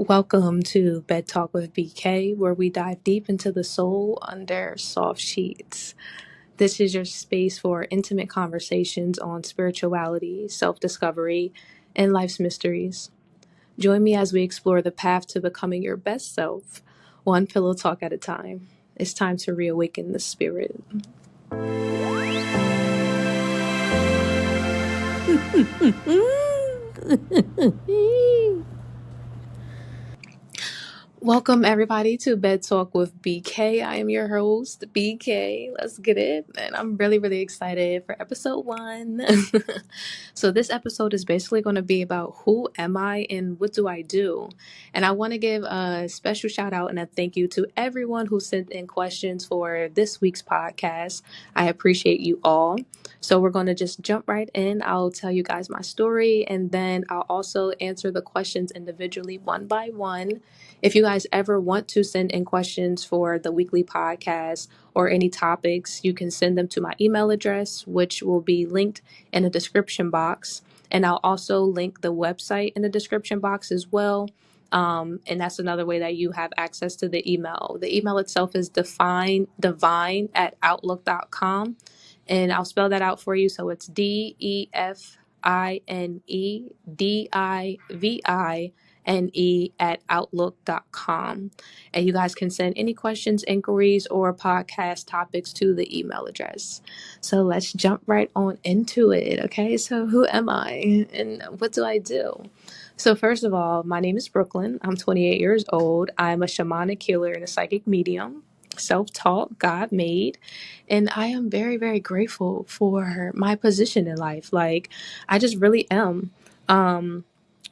Welcome to Bedtalk with BK, where we dive deep into the soul under soft sheets. This is your space for intimate conversations on spirituality, self discovery, and life's mysteries. Join me as we explore the path to becoming your best self, one pillow talk at a time. It's time to reawaken the spirit. Welcome, everybody, to Bed Talk with BK. I am your host, BK. Let's get it. And I'm really excited for episode 1. So, this episode is basically going to be about who am I and what do I do? And I want to give a special shout out and a thank you to everyone who sent in questions for this week's podcast. I appreciate you all. So, we're going to just jump right in. I'll tell you guys my story, and then I'll also answer the questions individually one by one. If you guys ever want to send in questions for the weekly podcast or any topics, you can send them to my email address, which will be linked in the description box. And I'll also link the website in the description box as well. And that's another way that you have access to the email. The email itself is divine@outlook.com. And I'll spell that out for you. So it's DEFINEDIVINE@outlook.com. And you guys can send any questions, inquiries, or podcast topics to the email address. So let's jump right on into it. Okay, so who am I and what do I do? So first of all, my name is Brooklyn. I'm 28 years old. I'm a shamanic healer and a psychic medium, self-taught, God-made, and I am very grateful for my position in life. Like, I just really am.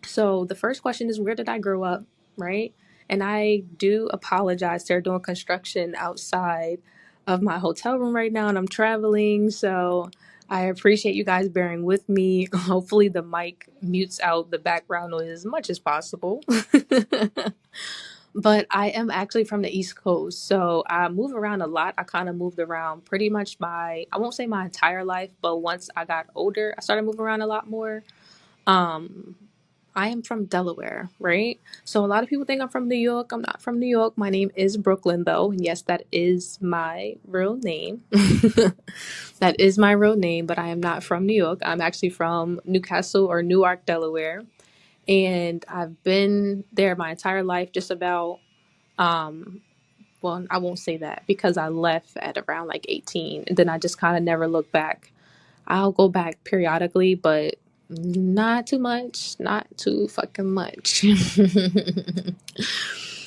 So the first question is, where did I grow up, right? And I do apologize. They're doing construction outside of my hotel room right now, and I'm traveling. So I appreciate you guys bearing with me. Hopefully the mic mutes out the background noise as much as possible. But I am actually from the East Coast, so I move around a lot. I kind of moved around pretty much I won't say my entire life, but once I got older, I started moving around a lot more. Um, I am from Delaware, right? So a lot of people think I'm from New York. I'm not from New York. My name is Brooklyn, though. And yes, that is my real name. That is my real name, but I am not from New York. I'm actually from Newcastle or Newark, Delaware. And I've been there my entire life, just about. Well, I won't say that because I left at around like 18, and then I just kind of never looked back. I'll go back periodically, but not too much, not too fucking much.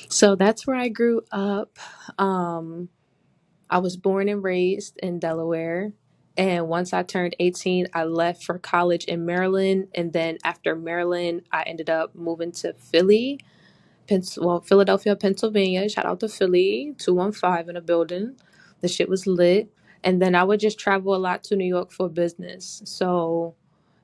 So that's where I grew up. I was born and raised in Delaware. And once I turned 18, I left for college in Maryland. And then after Maryland, I ended up moving to Philadelphia, Pennsylvania. Shout out to Philly, 215 in a building. The shit was lit. And then I would just travel a lot to New York for business. So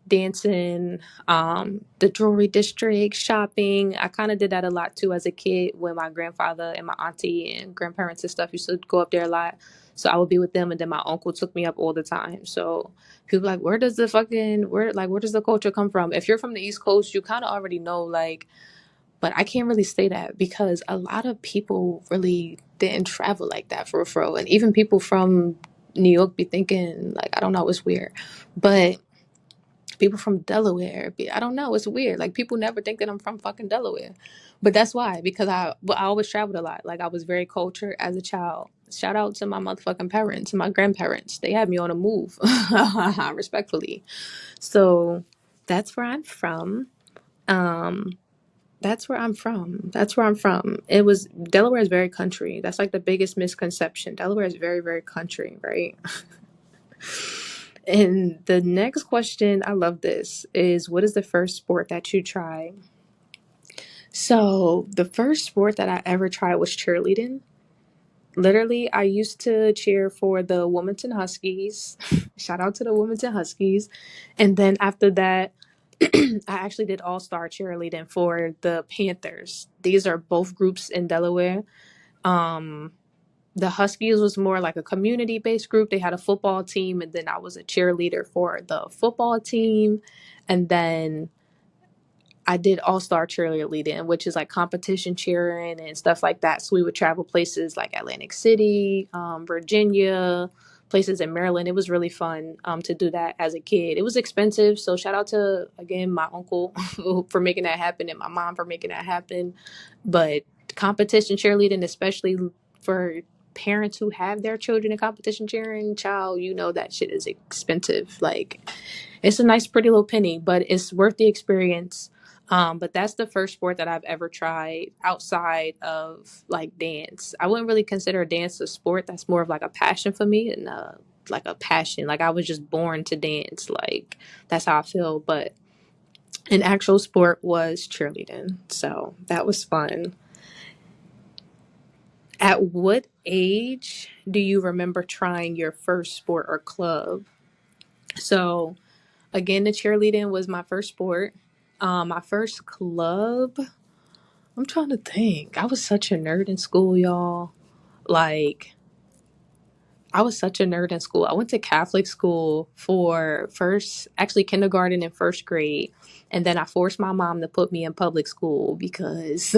dancing, the jewelry district, shopping. I kind of did that a lot too as a kid when my grandfather and my auntie and grandparents and stuff used to go up there a lot. So I would be with them, and then my uncle took me up all the time. So people like, where does the culture come from? If you're from the East Coast, you kind of already know, like, but I can't really say that because a lot of people really didn't travel like that for real. And even people from New York be thinking, like, I don't know, it's weird. But people from Delaware, I don't know, it's weird. Like, people never think that I'm from fucking Delaware. But that's why, because I always traveled a lot. Like, I was very cultured as a child. Shout out to my motherfucking parents, my grandparents. They had me on a move, respectfully. So that's where I'm from. Um, that's where I'm from. That's where I'm from. Delaware is very country. That's like the biggest misconception. Delaware is very country, right? And the next question, I love this, is what is the first sport that you tried? So the first sport that I ever tried was cheerleading. Literally, I used to cheer for the Wilmington Huskies. Shout out to the Wilmington Huskies. And then after that, I actually did all-star cheerleading for the Panthers. These are both groups in Delaware. Um, the Huskies was more like a community-based group. They had a football team, and then I was a cheerleader for the football team. And then I did all-star cheerleading, which is like competition cheering and stuff like that. So we would travel places like Atlantic City, Virginia, places in Maryland. It was really fun to do that as a kid. It was expensive, so shout out to, again, my uncle for making that happen and my mom for making that happen. But competition cheerleading, especially for parents who have their children in competition cheering, child, you know that shit is expensive. Like, it's a nice, pretty little penny, but it's worth the experience. But that's the first sport that I've ever tried outside of like dance. I wouldn't really consider dance a sport. That's more of like a passion for me, and like a passion. Like I was just born to dance. Like that's how I feel. But an actual sport was cheerleading. So that was fun. At what age do you remember trying your first sport or club? So again, the cheerleading was my first sport. My first club, I'm trying to think. I was such a nerd in school, y'all. Like, I was such a nerd in school. I went to Catholic school for actually kindergarten and first grade. And then I forced my mom to put me in public school because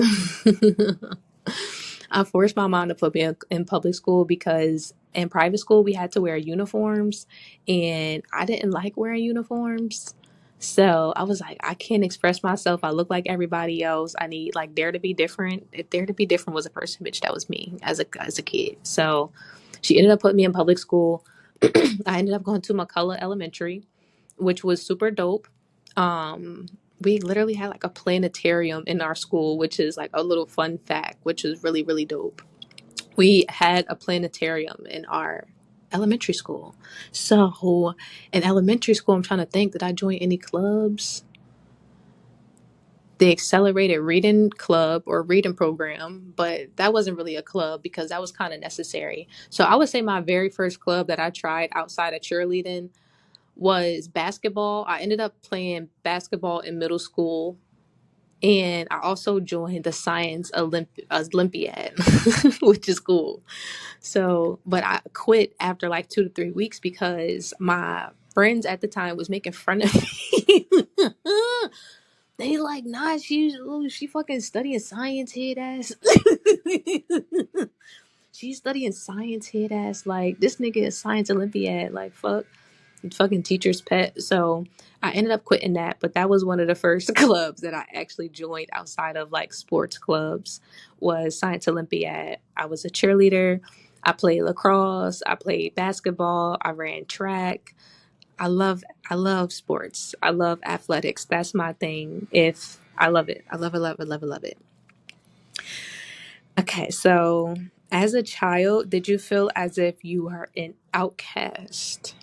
I forced my mom to put me in public school because in private school we had to wear uniforms and I didn't like wearing uniforms. So I was like, I can't express myself. I look like everybody else. I need like Dare to Be Different. If Dare to Be Different was a person, bitch, that was me as a kid. So she ended up putting me in public school. I ended up going to McCullough Elementary, which was super dope. Um, we literally had like a planetarium in our school, which is like a little fun fact, which is really, really dope. We had a planetarium in our elementary school. So in elementary school, I'm trying to think, did I join any clubs? The accelerated reading club or reading program, but that wasn't really a club because that was kind of necessary. So I would say my very first club that I tried outside of cheerleading was basketball. I ended up playing basketball in middle school, and I also joined the science Olympiad, which is cool. So, but I quit after like 2 to 3 weeks because my friends at the time was making fun of me. They like, nah, she fucking studying science head ass. She's studying science head ass. Like this nigga is science Olympiad. Like fuck. Fucking teacher's pet. So I ended up quitting that, but that was one of the first clubs that I actually joined outside of like sports clubs was Science Olympiad. I was a cheerleader. I played lacrosse. I played basketball. I ran track. I love sports. I love athletics. That's my thing. If I love it. I love it, love it, love it, love it. Okay, so as a child, did you feel as if you were an outcast?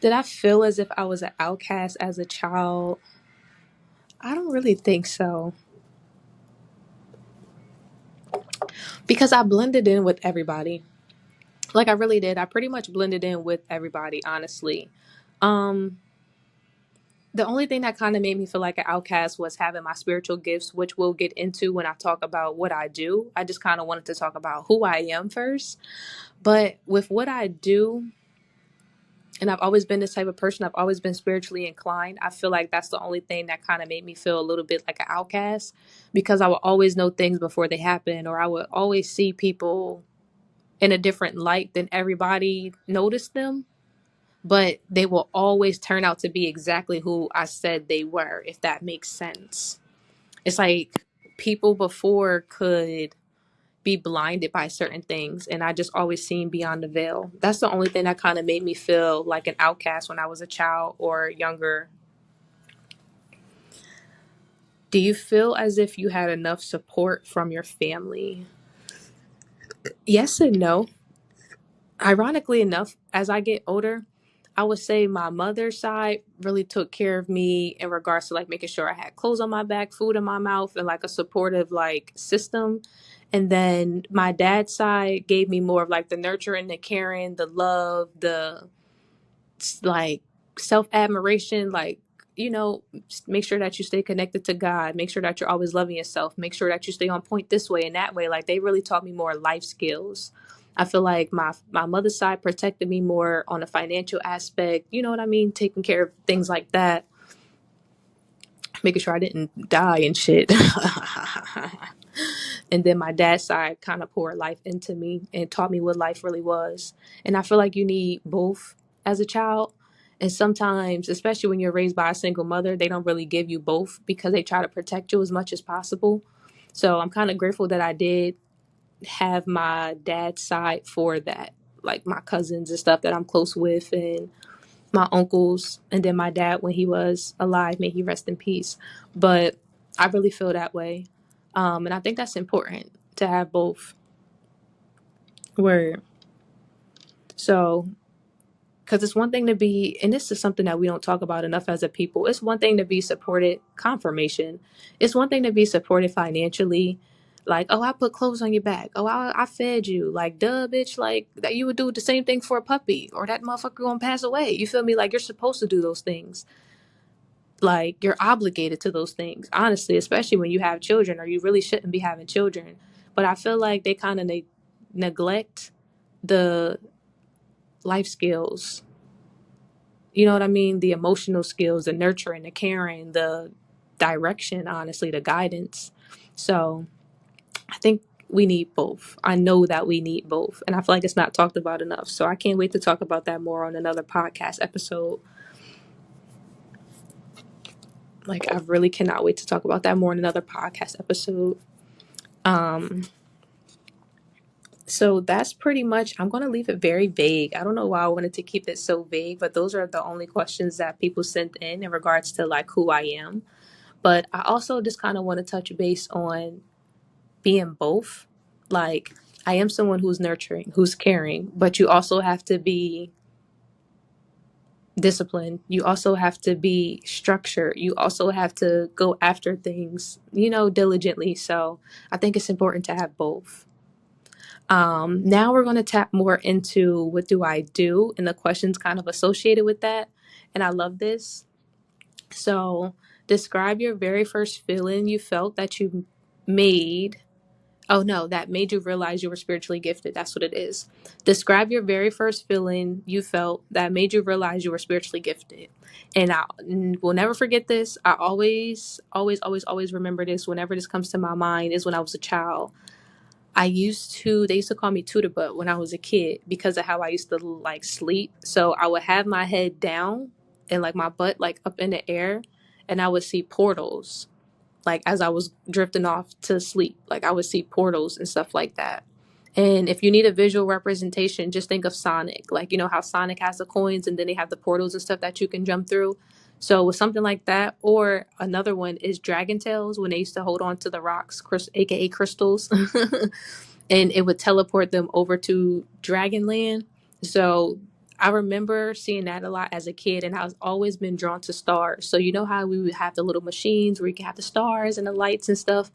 Did I feel as if I was an outcast as a child? I don't really think so. Because I blended in with everybody. Like I really did. I pretty much blended in with everybody, honestly. Um, the only thing that kind of made me feel like an outcast was having my spiritual gifts, which we'll get into when I talk about what I do. I just kind of wanted to talk about who I am first. But with what I do, and I've always been this type of person. I've always been spiritually inclined. I feel like that's the only thing that kind of made me feel a little bit like an outcast because I would always know things before they happen, or I would always see people in a different light than everybody noticed them. But they will always turn out to be exactly who I said they were, if that makes sense. It's like people before could be blinded by certain things, and I just always seen beyond the veil. That's the only thing that kind of made me feel like an outcast when I was a child or younger. Do you feel as if you had enough support from your family? Yes and no. Ironically enough, as I get older, I would say my mother's side really took care of me in regards to like making sure I had clothes on my back, food in my mouth, and like a supportive like system. And then my dad's side gave me more of like the nurturing, the caring, the love, the like self admiration, like, make sure that you stay connected to God, make sure that you're always loving yourself, make sure that you stay on point this way and that way. Like they really taught me more life skills. I feel like my mother's side protected me more on a financial aspect, you know what I mean, taking care of things like that. making sure I didn't die and shit. And then my dad's side kind of poured life into me and taught me what life really was. And I feel like you need both as a child. And sometimes, especially when you're raised by a single mother, they don't really give you both because they try to protect you as much as possible. So I'm kind of grateful that I did have my dad's side for that, like my cousins and stuff that I'm close with, and my uncles, and then my dad when he was alive, may he rest in peace. But I really feel that way. And I think that's important to have both. Word. So, because it's one thing to be, and this is something that we don't talk about enough as a people. It's one thing to be supported, confirmation. It's one thing to be supported financially. Like, oh, I put clothes on your back. Oh, I fed you. Like, duh, bitch. Like, that you would do the same thing for a puppy, or that motherfucker gonna pass away. You feel me? Like, you're supposed to do those things. Like, you're obligated to those things, honestly, especially when you have children, or you really shouldn't be having children. But I feel like they kind of neglect the life skills, you know what I mean, the emotional skills, the nurturing, the caring, the direction, honestly, the guidance. So I think we need both. I know that we need both, and I feel like it's not talked about enough. So I can't wait to talk about that more on another podcast episode. Like, I really cannot wait to talk about that more in another podcast episode. Um, so that's pretty much, I'm going to leave it very vague. I don't know why I wanted to keep it so vague, but those are the only questions that people sent in regards to like who I am. But I also just kind of want to touch base on being both. Like, I am someone who's nurturing, who's caring, but you also have to be disciplined. You also have to be structured. You also have to go after things, diligently. So I think it's important to have both. Now we're going to tap more into what do I do and the questions kind of associated with that. And I love this. So describe your very first feeling you felt that you made. Oh no, that made you realize you were spiritually gifted. That's what it is. Describe your very first feeling you felt that made you realize you were spiritually gifted. And I will never forget this. I always, always, always, always remember this whenever this comes to my mind is when I was a child. They used to call me Tutor Butt when I was a kid because of how I used to like sleep. So I would have my head down and like my butt like up in the air, and I would see portals like as I was drifting off to sleep. Like I would see portals and stuff like that. And if you need a visual representation, just think of Sonic. Like, you know how Sonic has the coins and then they have the portals and stuff that you can jump through. So with something like that, or another one is Dragon Tails when they used to hold on to the rocks, aka crystals, and it would teleport them over to Dragonland. So I remember seeing that a lot as a kid, and I've always been drawn to stars. So you know how we would have the little machines where you can have the stars and the lights and stuff.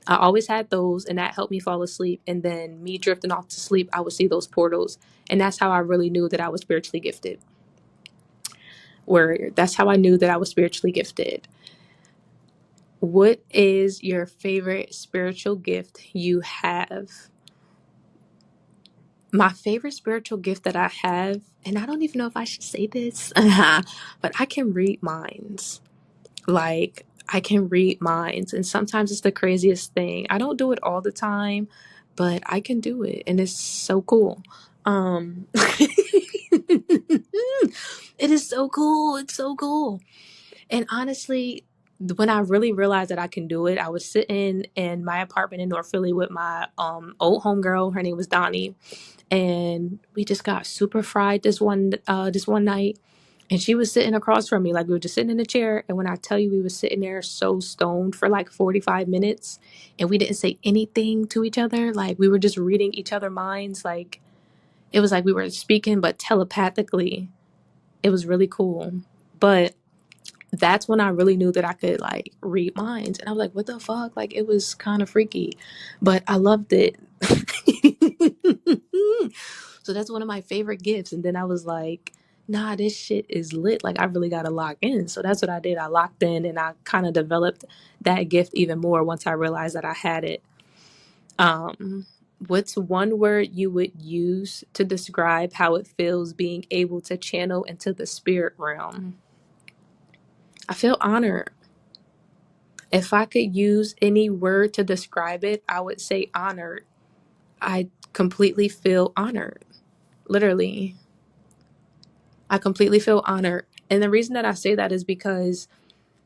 I always had those, and that helped me fall asleep. And then me drifting off to sleep, I would see those portals, and that's how I really knew that I was spiritually gifted. Where that's how I knew that I was spiritually gifted. What is your favorite spiritual gift you have? My favorite spiritual gift that I have, and I don't even know if I should say this, but I can read minds. Like, I can read minds, and sometimes it's the craziest thing. I don't do it all the time, but I can do it, and it's so cool. It is so cool. It's so cool. And honestly, when I really realized that I can do it, I was sitting in my apartment in North Philly with my old homegirl. Her name was Donnie, and we just got super fried this one night. And she was sitting across from me, like we were just sitting in a chair. And when I tell you, we were sitting there so stoned for like 45 minutes, and we didn't say anything to each other. Like we were just reading each other minds. Like it was like we were speaking, but telepathically. It was really cool. But that's when I really knew that I could like read minds. And I was like, what the fuck? Like it was kind of freaky, but I loved it. So that's one of my favorite gifts. And then I was like, nah, this shit is lit. Like I really got to lock in. So that's what I did. I locked in, and I kind of developed that gift even more once I realized that I had it. Um, what's one word you would use to describe how it feels being able to channel into the spirit realm? I feel honored. If I could use any word to describe it, I would say honored. I completely feel honored. Literally, I completely feel honored. And the reason that I say that is because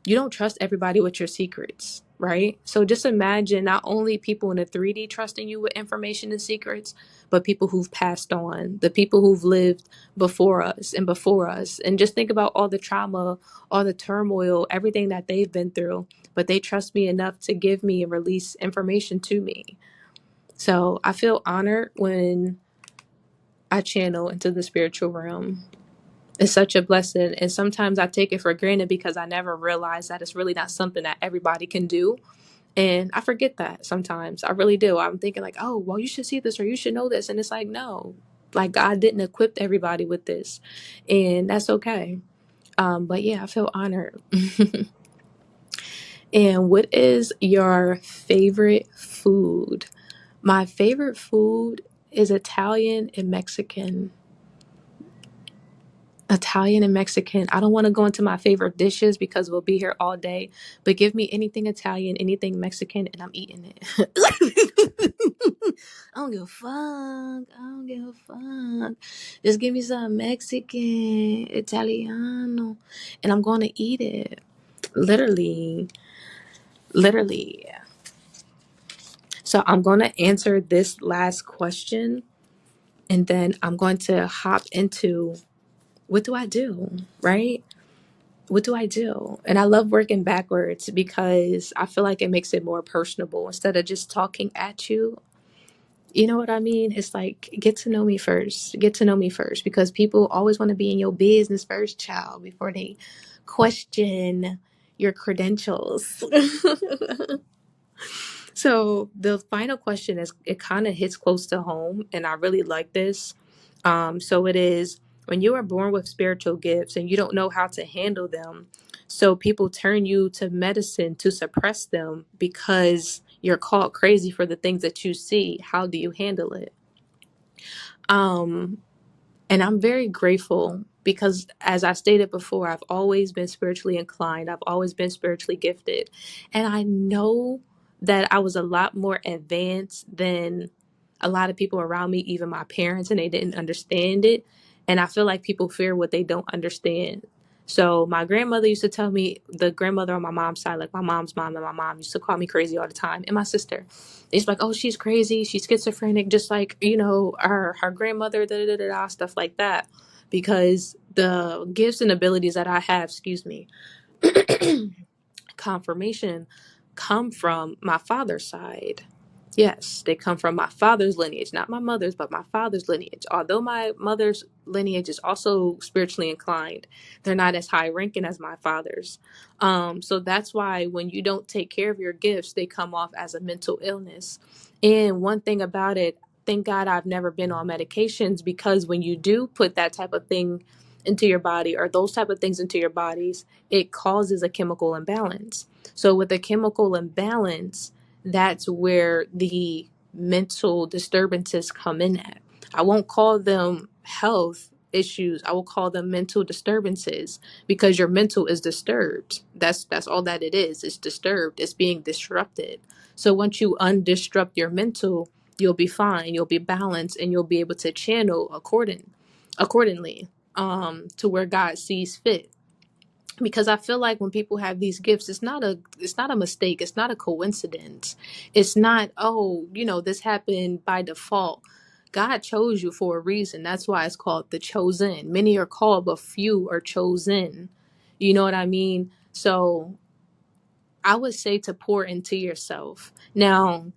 you don't trust everybody with your secrets, right? So just imagine not only people in the 3D trusting you with information and secrets, but people who've passed on, the people who've lived before us and before us. And just think about all the trauma, all the turmoil, everything that they've been through, but they trust me enough to give me and release information to me. So I feel honored when I channel into the spiritual realm. It's such a blessing. And sometimes I take it for granted because I never realize that it's really not something that everybody can do. And I forget that sometimes. I really do. I'm thinking like, oh, well, you should see this or you should know this. And it's like, no, like God didn't equip everybody with this. And that's okay. But yeah, I feel honored. And what is your favorite food? My favorite food is Italian and Mexican. Italian and Mexican. I don't want to go into my favorite dishes because we'll be here all day, but give me anything Italian, anything Mexican, and I'm eating it. I don't give a fuck. I don't give a fuck. Just give me some Mexican, Italiano, and I'm going to eat it. Literally. Literally. So I'm going to answer this last question, and then I'm going to hop into what do I do, right? What do I do? And I love working backwards because I feel like it makes it more personable instead of just talking at you. You know what I mean? It's like, get to know me first. Get to know me first because people always want to be in your business first, child, before they question your credentials. So the final question is, it kind of hits close to home, and I really like this. So it is, when you are born with spiritual gifts and you don't know how to handle them, so people turn you to medicine to suppress them because you're called crazy for the things that you see. How do you handle it? Um, and I'm very grateful because, as I stated before, I've always been spiritually inclined. I've always been spiritually gifted. And I know that I was a lot more advanced than a lot of people around me, even my parents, and they didn't understand it. And I feel like people fear what they don't understand. So my grandmother used to tell me, the grandmother on my mom's side, like my mom's mom and my mom used to call me crazy all the time. And my sister, it's like, oh, she's crazy, she's schizophrenic, just like, her grandmother, da da da da, stuff like that. Because the gifts and abilities that I have, excuse me, confirmation, come from my father's side. Yes, they come from my father's lineage, not my mother's, but my father's lineage. Although my mother's lineage is also spiritually inclined, they're not as high ranking as my father's. So that's why when you don't take care of your gifts, they come off as a mental illness. And one thing about it, thank God I've never been on medications, because when you do put that type of thing into your body, or those type of things into your bodies, it causes a chemical imbalance. So with a chemical imbalance, that's where the mental disturbances come in at. I won't call them health issues. I will call them mental disturbances, because your mental is disturbed. That's all that it is. It's disturbed. It's being disrupted. So once you undisrupt your mental, you'll be fine. You'll be balanced, and you'll be able to channel accordingly, to where God sees fit. Because I feel like when people have these gifts, it's not a mistake, it's not a coincidence. It's not, oh, this happened by default. God chose you for a reason. That's why it's called the chosen. Many are called, but few are chosen. You know what I mean? So I would say to pour into yourself. Now,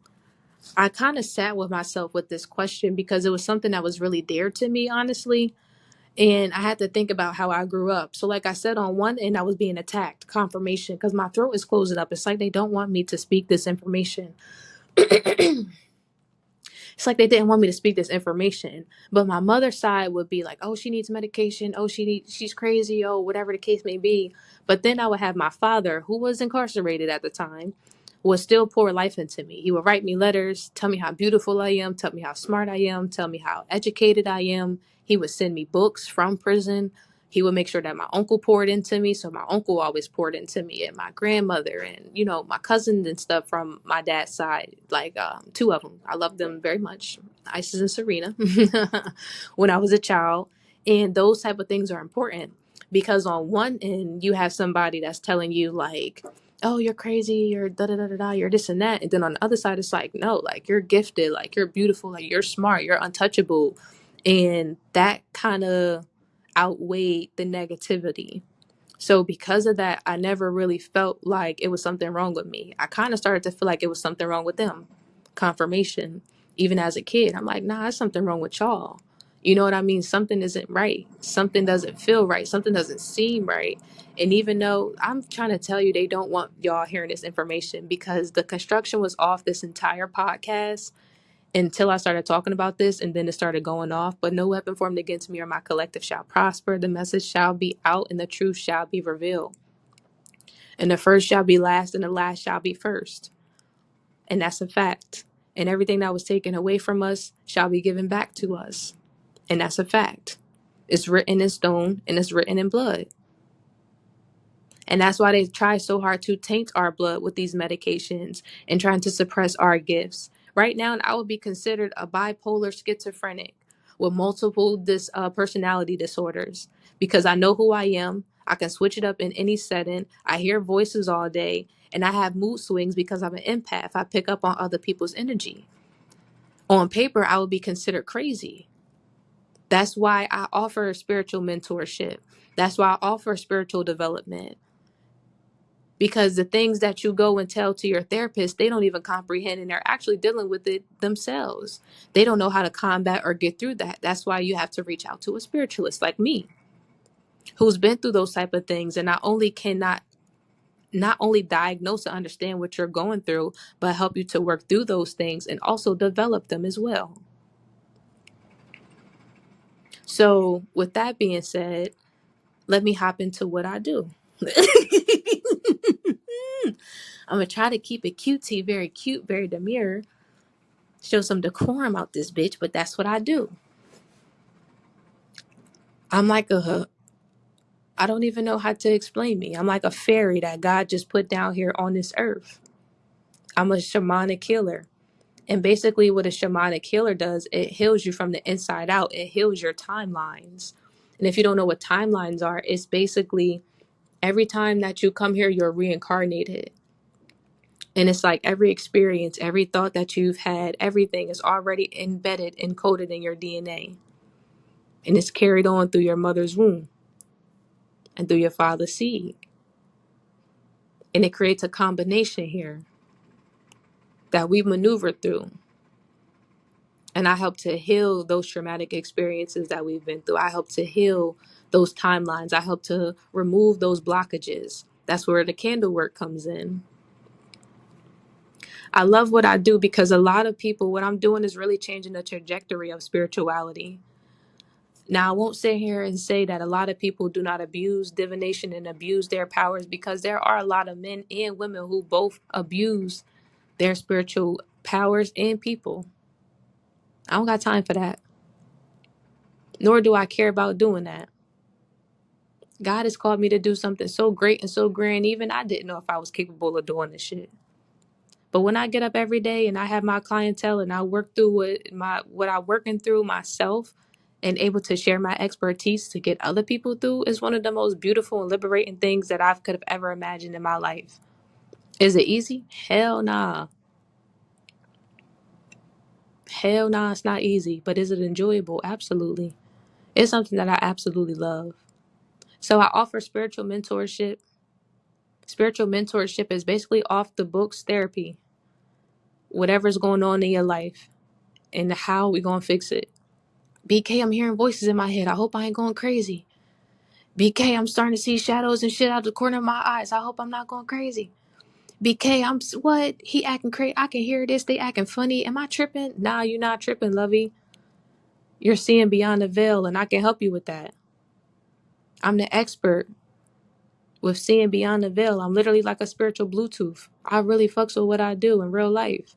I kind of sat with myself with this question because it was something that was really dear to me, honestly. And I had to think about how I grew up. So like I said, on one end, I was being attacked, confirmation, because my throat is closing up. It's like they don't want me to speak this information. It's like they didn't want me to speak this information. But my mother's side would be like, oh, she needs medication. Oh, she's crazy. Oh, whatever the case may be. But then I would have my father, who was incarcerated at the time, would still pour life into me. He would write me letters, tell me how beautiful I am, tell me how smart I am, tell me how educated I am. He would send me books from prison. He would make sure that my uncle poured into me. So my uncle always poured into me, and my grandmother, and, you know, my cousins and stuff from my dad's side, like two of them. I love them very much, Isis and Serena, when I was a child. And those type of things are important because on one end, you have somebody that's telling you like, oh, you're crazy, you're da da da da da, you're this and that. And then on the other side, it's like, no, like you're gifted, like you're beautiful, like you're smart, you're untouchable. And that kind of outweighed the negativity. So because of that, I never really felt like it was something wrong with me. I kind of started to feel like it was something wrong with them. Confirmation. Even as a kid, I'm like, nah, there's something wrong with y'all. You know what I mean? Something isn't right. Something doesn't feel right. Something doesn't seem right. And even though I'm trying to tell you, they don't want y'all hearing this information because the construction was off this entire podcast until I started talking about this, and then it started going off. But no weapon formed against me or my collective shall prosper. The message shall be out, and the truth shall be revealed. And the first shall be last, and the last shall be first. And that's a fact. And everything that was taken away from us shall be given back to us. And that's a fact. It's written in stone, and it's written in blood. And that's why they try so hard to taint our blood with these medications and trying to suppress our gifts. Right now, I would be considered a bipolar schizophrenic with multiple personality disorders because I know who I am. I can switch it up in any setting. I hear voices all day, and I have mood swings because I'm an empath. I pick up on other people's energy. On paper, I would be considered crazy. That's why I offer spiritual mentorship. That's why I offer spiritual development. Because the things that you go and tell to your therapist, they don't even comprehend, and they're actually dealing with it themselves. They don't know how to combat or get through that. That's why you have to reach out to a spiritualist like me, who's been through those type of things, and not only diagnose and understand what you're going through, but help you to work through those things and also develop them as well. So with that being said, let me hop into what I do. I'm gonna try to keep it cutesy, very cute, very demure. Show some decorum out this bitch, but that's what I do. I'm like I don't even know how to explain me. I'm like a fairy that God just put down here on this earth. I'm a shamanic healer. And basically what a shamanic healer does, it heals you from the inside out. It heals your timelines. And if you don't know what timelines are, it's basically every time that you come here, you're reincarnated. And it's like every experience, every thought that you've had, everything is already embedded, encoded in your DNA. And it's carried on through your mother's womb and through your father's seed. And it creates a combination here that we've maneuvered through. And I help to heal those traumatic experiences that we've been through. I help to heal those timelines. I help to remove those blockages. That's where the candle work comes in. I love what I do because a lot of people, what I'm doing is really changing the trajectory of spirituality. Now, I won't sit here and say that a lot of people do not abuse divination and abuse their powers, because there are a lot of men and women who both abuse their spiritual powers and people. I don't got time for that. Nor do I care about doing that. God has called me to do something so great and so grand, even I didn't know if I was capable of doing this shit. But when I get up every day and I have my clientele and I work through what I'm working through myself and able to share my expertise to get other people through, is one of the most beautiful and liberating things that I could have ever imagined in my life. Is it easy? Hell nah. Hell nah, it's not easy. But is it enjoyable? Absolutely. It's something that I absolutely love. So I offer spiritual mentorship. Spiritual mentorship is basically off the books therapy. Whatever's going on in your life and how we gonna fix it. BK, I'm hearing voices in my head. I hope I ain't going crazy. BK, I'm starting to see shadows and shit out the corner of my eyes. I hope I'm not going crazy. BK, what? He acting crazy. I can hear this. They acting funny. Am I tripping? Nah, you're not tripping, lovey. You're seeing beyond the veil, and I can help you with that. I'm the expert with seeing beyond the veil. I'm literally like a spiritual Bluetooth. I really fucks with what I do in real life.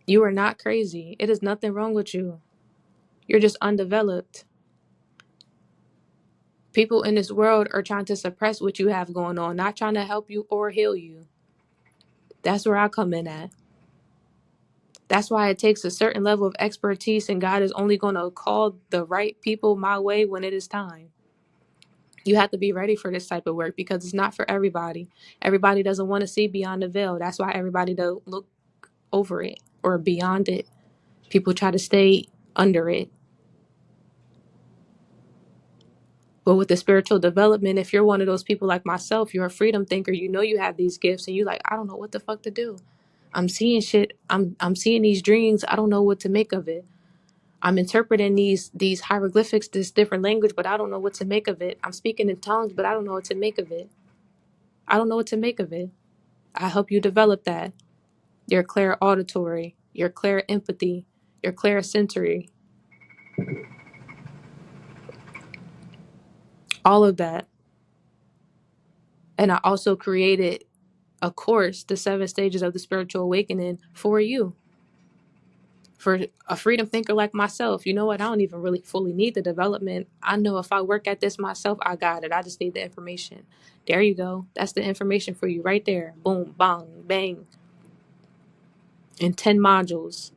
You are not crazy. It is nothing wrong with you. You're just undeveloped. People in this world are trying to suppress what you have going on, not trying to help you or heal you. That's where I come in at. That's why it takes a certain level of expertise, and God is only going to call the right people my way when it is time. You have to be ready for this type of work because it's not for everybody. Everybody doesn't want to see beyond the veil. That's why everybody don't look over it or beyond it. People try to stay under it. But with the spiritual development, if you're one of those people like myself, you're a freedom thinker, you know you have these gifts and you're like, I don't know what the fuck to do. I'm seeing shit. I'm seeing these dreams. I don't know what to make of it. I'm interpreting these hieroglyphics, this different language, but I don't know what to make of it. I'm speaking in tongues, but I don't know what to make of it. I don't know what to make of it. I help you develop that. Your clear auditory, your clear empathy, your clear sensory, all of that. And I also created a course, the 7 stages of the spiritual awakening, for you. For a freedom thinker like myself, you know what? I don't even really fully need the development. I know if I work at this myself, I got it. I just need the information. There you go. That's the information for you right there. Boom, bang, bang. In 10 modules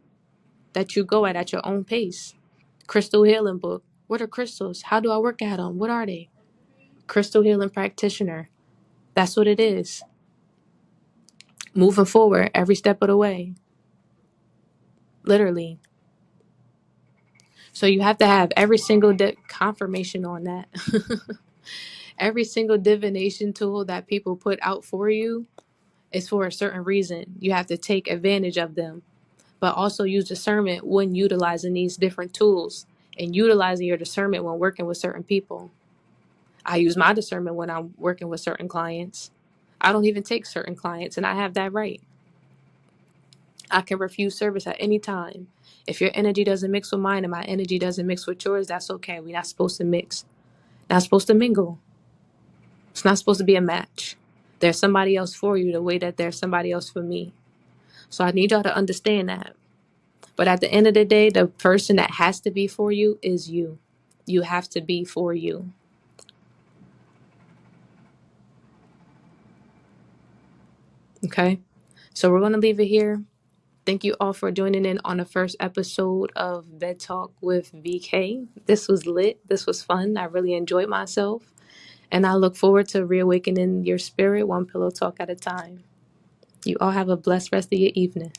that you go at your own pace. Crystal healing book. What are crystals? How do I work at them? What are they? Crystal healing practitioner. That's what it is. Moving forward every step of the way. Literally. So you have to have every single confirmation on that. Every single divination tool that people put out for you is for a certain reason. You have to take advantage of them, but also use discernment when utilizing these different tools and utilizing your discernment when working with certain people. I use my discernment when I'm working with certain clients. I don't even take certain clients, and I have that right. I can refuse service at any time. If your energy doesn't mix with mine and my energy doesn't mix with yours, that's okay. We're not supposed to mix. Not supposed to mingle. It's not supposed to be a match. There's somebody else for you the way that there's somebody else for me. So I need y'all to understand that. But at the end of the day, the person that has to be for you is you. You have to be for you. Okay? So we're going to leave it here. Thank you all for joining in on the first episode of Bedtalk with VK. This was lit. This was fun. I really enjoyed myself. And I look forward to reawakening your spirit one pillow talk at a time. You all have a blessed rest of your evening.